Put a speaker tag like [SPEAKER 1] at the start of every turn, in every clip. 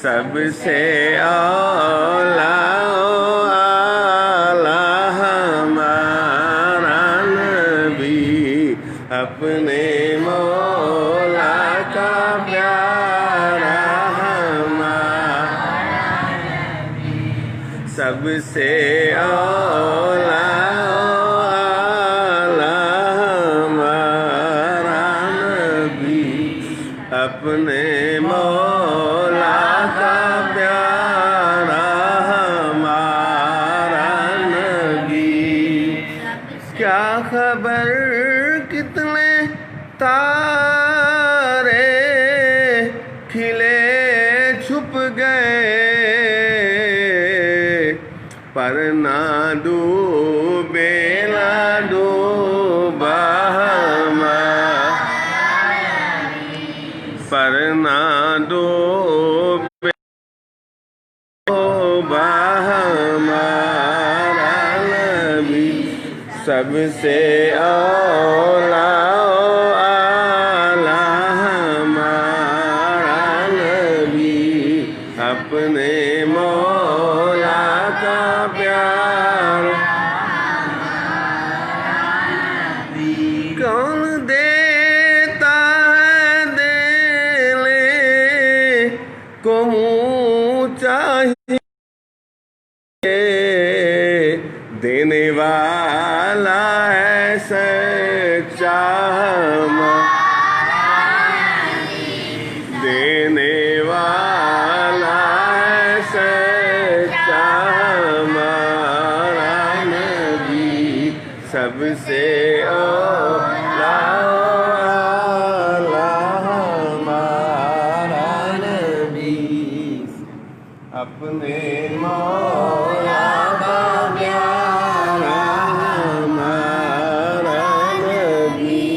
[SPEAKER 1] سب سے اولا ہمارا نبی، اپنے مولا کا پیارا ہمارا نبی، سب سے اولا ہمارا نبی، اپنے مولا کا پیارا ہمارا نبی۔ کیا خبر کتنے تارے کھلے چھپ گئے، پر نہ ڈوبے نہ ڈوبا پر نہ ڈوبے ہمارا نبی، سب سے اولا ہمارا نبی، اپنے مولا کا پیارا نبی۔ کون دیتا ہے دینے کو منہ چاہیے، دینے والا ہے سچا ہمارا نبی، دینے والا ہے سچا ہمارا نبی، سب سے اولا ہمارا نبی، اپنے مولا کا پیارا ہمارا نبی،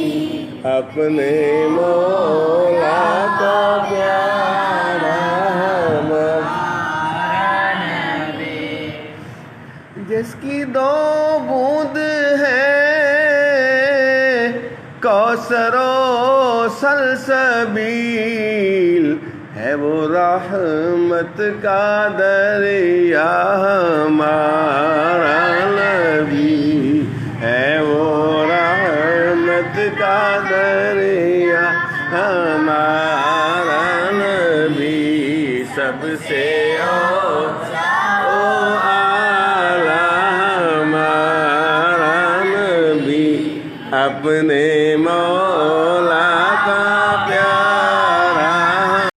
[SPEAKER 1] اپنے مولا کا پیارا ہمارا نبی، جس کی دو بوند ہے کوثر و سلسبیل، ہے وہ رحمت کا دریا ہمارا نبی، ہے وہ رحمت کا دریا ہمارا نبی، سب سے اعلیٰ ہمارا نبی، اپنے مولا